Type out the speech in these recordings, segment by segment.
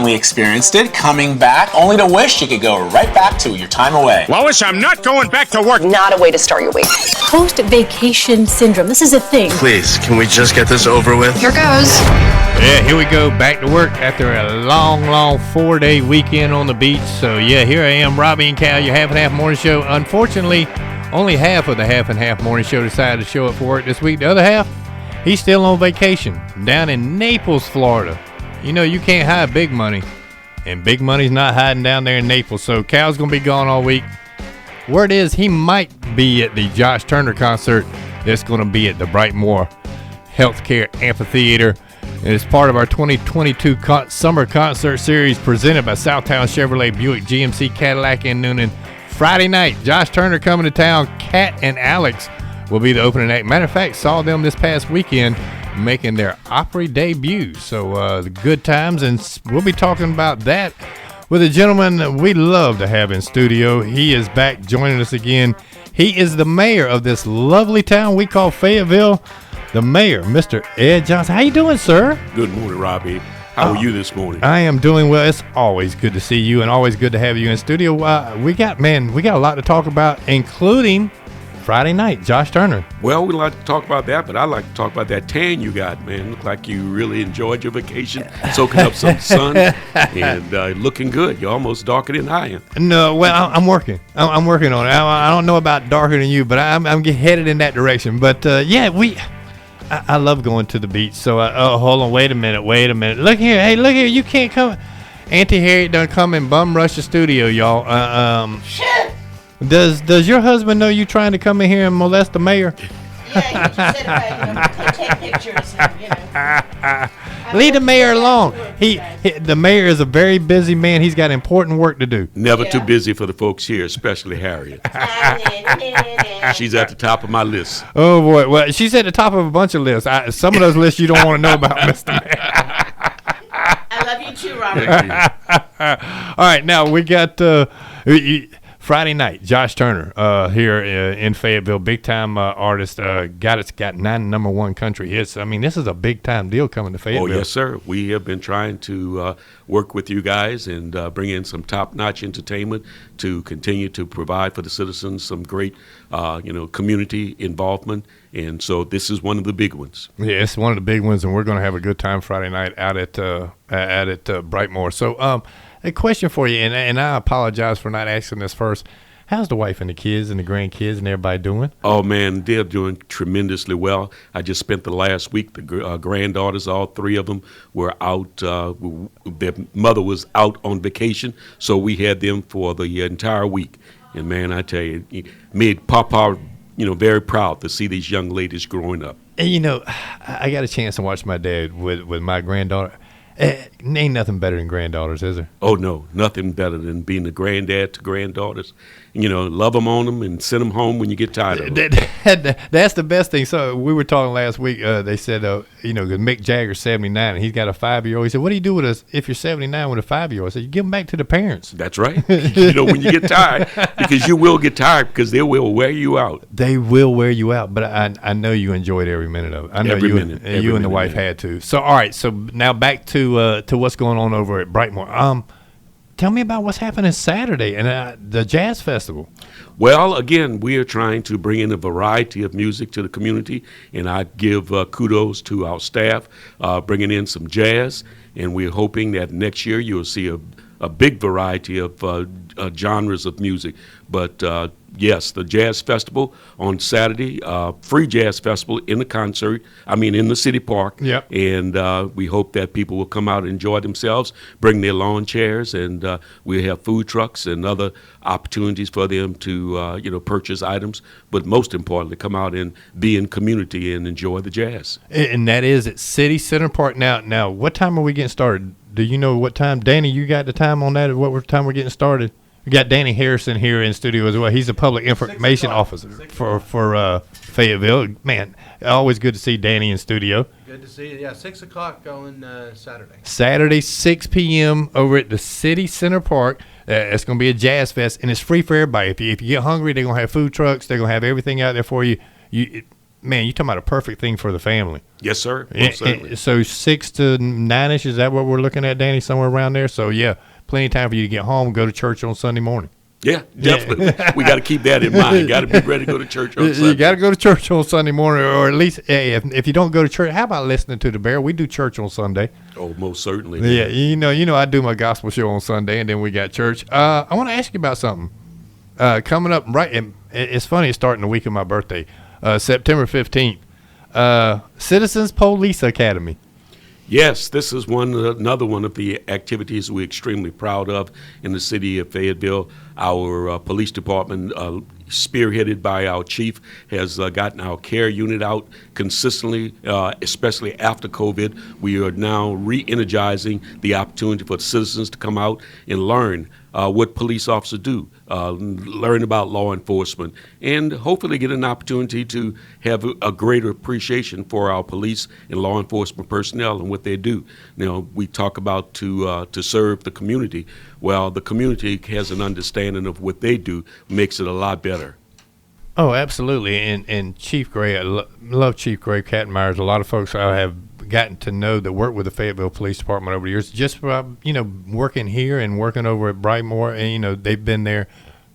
We experienced it, coming back, only to wish you could go right back to your time away. Lois, I'm not going back to work. Not a way to start your week. Post-vacation syndrome. This is a thing. Please, can we just get this over with? Here goes. Yeah, here we go, back to work after a long 4-day weekend on the beach. So, yeah, here I am, Robbie and Cal, your Half and Half morning show. Unfortunately, only half of the Half and Half morning show decided to show up for work this week. The other half, he's still on vacation down in Naples, Florida. You know, you can't hide big money, and big money's not hiding down there in Naples. So Cal's going to be gone all week. Word is he might be at the Josh Turner concert that's going to be at the Brightmoor Healthcare Amphitheater. And it's part of our 2022 summer concert series presented by Southtown Chevrolet, Buick, GMC, Cadillac, and Noonan. Friday night, Josh Turner coming to town. Kat and Alex will be the opening act. Matter of fact, saw them this past weekend making their Opry debut. So the good times, and we'll be talking about that with a gentleman that we love to have in studio. He is back joining us again. He is the mayor of this lovely town we call Fayetteville. The mayor, Mr. Ed Johnson. How you doing, sir? Good morning, Robbie. How are you this morning? I am doing well. It's always good to see you and always good to have you in studio. We got a lot to talk about, including Friday night, Josh Turner. Well, we'd like to talk about that, but I'd like to talk about that tan you got, man. Look like you really enjoyed your vacation, soaking up some sun, and looking good. You're almost darker than I am. No, well, I'm working. I'm working on it. I don't know about darker than you, but I'm headed in that direction. But, I love going to the beach. So, hold on, wait a minute. Look here. Hey, look here. You can't come. Auntie Harriet done come and bum rush the studio, y'all. Shit. Does your husband know you trying to come in here and molest the mayor? Yeah, he just said if I take pictures and, Leave the mayor alone. The mayor is a very busy man. He's got important work to do. Never too busy for the folks here, especially Harriet. She's at the top of my list. Oh, boy. Well, she's at the top of a bunch of lists. Some of those lists you don't want to know about, Mr. Mayor. I love you too, Robert. All right, now we got Friday night, Josh Turner here in Fayetteville, big time artist. Got 9 number one country hits. I mean, this is a big time deal coming to Fayetteville. Oh yes, sir. We have been trying to work with you guys and bring in some top notch entertainment to continue to provide for the citizens some great, community involvement. And so this is one of the big ones. Yeah, it's one of the big ones, and we're going to have a good time Friday night out at Brightmoor. So, a question for you, and I apologize for not asking this first. How's the wife and the kids and the grandkids and everybody doing? Oh, man, they're doing tremendously well. I just spent the last week, the granddaughters, all 3 of them were out. Their mother was out on vacation, so we had them for the entire week. And, man, I tell you, it made Papa, very proud to see these young ladies growing up. And, I got a chance to watch my dad with my granddaughter. Ain't nothing better than granddaughters, is there? Oh, no, nothing better than being a granddad to granddaughters. Love them on them and send them home when you get tired of them. That's the best thing. So we were talking last week. They said, because Mick Jagger's 79 and he's got a 5-year-old. He said, what do you do with us if you're 79 with a 5-year-old? I said, you give them back to the parents. That's right. When you get tired, because you will get tired because they will wear you out. They will wear you out, but I know you enjoyed every minute of it. I know you and the wife had to. So, all right. So now back to what's going on over at Brightmoor. Tell me about what's happening Saturday and the Jazz Festival. Well, again, we are trying to bring in a variety of music to the community, and I give kudos to our staff bringing in some jazz, and we're hoping that next year you'll see a big variety of genres of music. But yes, the Jazz Festival on Saturday, free Jazz Festival in the city park. Yep. And we hope that people will come out and enjoy themselves, bring their lawn chairs, and we'll have food trucks and other opportunities for them to, purchase items. But most importantly, come out and be in community and enjoy the jazz. And that is at City Center Park. Now, what time are we getting started? Do you know what time? Danny, you got the time on that? What time we're getting started? We got Danny Harrison here in studio as well. He's a public information officer for Fayetteville. Man, always good to see Danny in studio. Good to see you. Yeah, 6 o'clock on Saturday. Saturday, 6 p.m. over at the City Center Park. It's going to be a jazz fest, and it's free for everybody. If you get hungry, they're going to have food trucks. They're going to have everything out there for you. man, you're talking about a perfect thing for the family. Yes, sir. Most certainly. So 6 to 9-ish, is that what we're looking at, Danny? Somewhere around there? So, yeah, plenty of time for you to get home and go to church on Sunday morning. Yeah, definitely. We got to keep that in mind. Got to be ready to go to church on Sunday. You got to go to church on Sunday morning, or at least if you don't go to church, how about listening to the Bear? We do church on Sunday. Oh, most certainly. Yeah, you know, I do my gospel show on Sunday, and then we got church. I want to ask you about something coming up. Right, and it's funny. It's starting the week of my birthday, September 15th. Citizens Police Academy. Yes, this is another one of the activities we're extremely proud of in the city of Fayetteville. Our police department, spearheaded by our chief, has gotten our care unit out consistently, especially after COVID. We are now re-energizing the opportunity for citizens to come out and learn what police officers do, learn about law enforcement, and hopefully get an opportunity to have a greater appreciation for our police and law enforcement personnel and what they do. You know, we talk about to serve the community. Well, the community has an understanding of what they do, makes it a lot better. Oh, absolutely. And Chief Gray, I love Chief Gray Kattenmeyers. A lot of folks I have gotten to know that work with the Fayetteville Police Department over the years, just working here and working over at Brightmoor, and they've been there.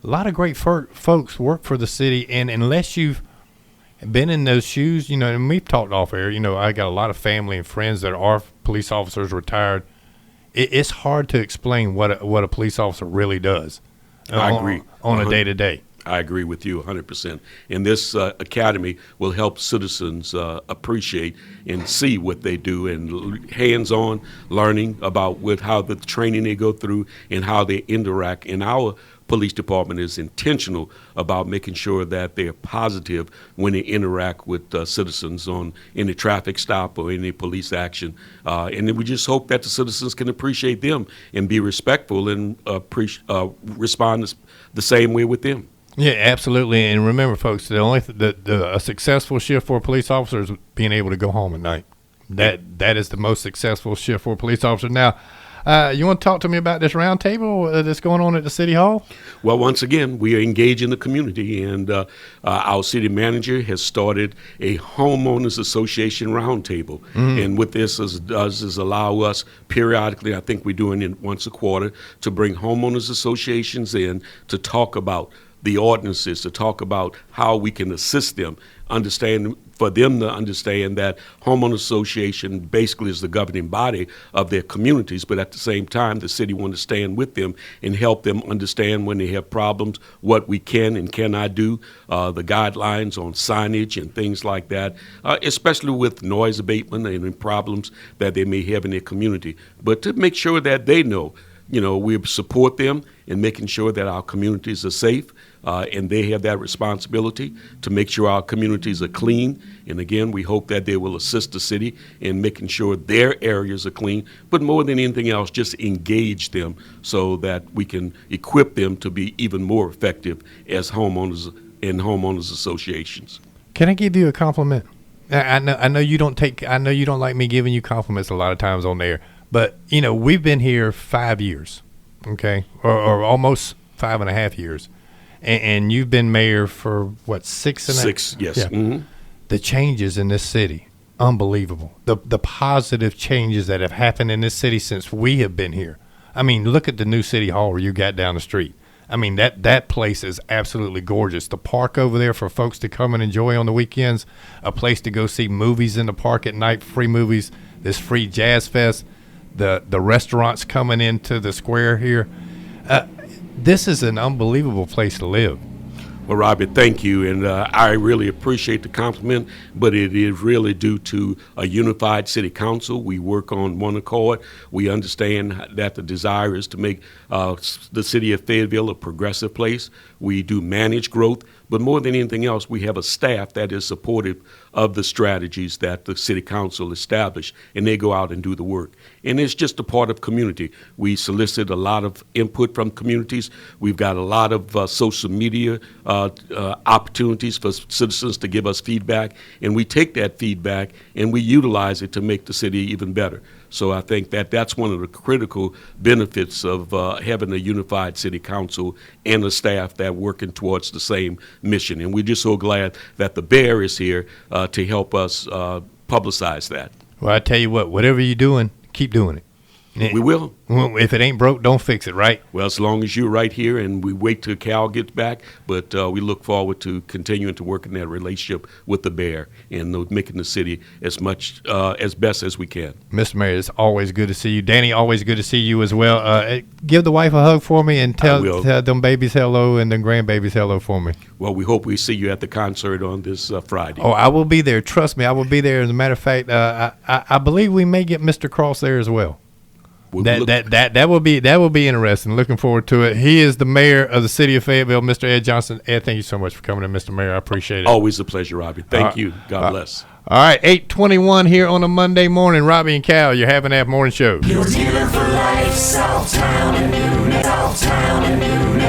A lot of great folks work for the city, and unless you've been in those shoes, and we've talked off air, I got a lot of family and friends that are police officers retired. It's hard to explain what a police officer really does. I agree. On a day-to-day. I agree with you 100%. And this academy will help citizens appreciate and see what they do, and hands-on learning about how the training they go through and how they interact. And our police department is intentional about making sure that they're positive when they interact with citizens on any traffic stop or any police action. And then we just hope that the citizens can appreciate them and be respectful and respond the same way with them. Yeah, absolutely. And remember, folks, a successful shift for a police officer is being able to go home at night. That is the most successful shift for a police officer. Now, you want to talk to me about this roundtable that's going on at the City Hall? Well, once again, we are engaging the community, and our city manager has started a Homeowners Association Roundtable. Mm-hmm. And what this does is allow us periodically, I think we're doing it once a quarter, to bring homeowners associations in to talk about the ordinances, to talk about how we can assist them, for them to understand that homeowner association basically is the governing body of their communities, but at the same time, the city wants to stand with them and help them understand when they have problems, what we can and cannot do, the guidelines on signage and things like that, especially with noise abatement and problems that they may have in their community. But to make sure that they know, we support them in making sure that our communities are safe, and they have that responsibility to make sure our communities are clean. And again, we hope that they will assist the city in making sure their areas are clean, but more than anything else, just engage them so that we can equip them to be even more effective as homeowners in homeowners associations. Can I give you a compliment? I know you don't like me giving you compliments a lot of times on there, but we've been here 5 years, okay, or almost 5.5 years. And you've been mayor for, what, 6.5? Yes. Yeah. Mm-hmm. The changes in this city, unbelievable. The positive changes that have happened in this city since we have been here. I mean, look at the new city hall where you got down the street. I mean, that place is absolutely gorgeous. The park over there for folks to come and enjoy on the weekends, a place to go see movies in the park at night, free movies, this free jazz fest, the restaurants coming into the square here. This is an unbelievable place to live. Well, Robbie, thank you, and I really appreciate the compliment, but it is really due to a unified city council. We work on one accord. We understand that the desire is to make the city of Fayetteville a progressive place. We do manage growth, but more than anything else, we have a staff that is supportive of the strategies that the city council established, and they go out and do the work. And it's just a part of community. We solicit a lot of input from communities. We've got a lot of social media opportunities for citizens to give us feedback, and we take that feedback and we utilize it to make the city even better. So I think that that's one of the critical benefits of having a unified city council and a staff that working towards the same mission. And we're just so glad that the Bear is here to help us publicize that. Well, I tell you what, whatever you're doing, keep doing it. We will. If it ain't broke, don't fix it, right? Well, as long as you're right here, and we wait till Cal gets back, but we look forward to continuing to work in that relationship with the Bear and making the city as much as best as we can. Mr. Mayor, it's always good to see you. Danny, always good to see you as well. Give the wife a hug for me and tell them babies hello and them grandbabies hello for me. Well, we hope we see you at the concert on this Friday. Oh, I will be there. Trust me, I will be there. As a matter of fact, I believe we may get Mr. Cross there as well. That will be interesting. Looking forward to it. He is the mayor of the city of Fayetteville, Mr. Ed Johnson. Ed, thank you so much for coming in, Mr. Mayor. I appreciate it. Always a pleasure, Robbie. Thank you. God bless. All right, 8:21 here on a Monday morning. Robbie and Cal, you're having that morning show. Your dealer for life, Southtown and Noonan, Southtown and Noonan.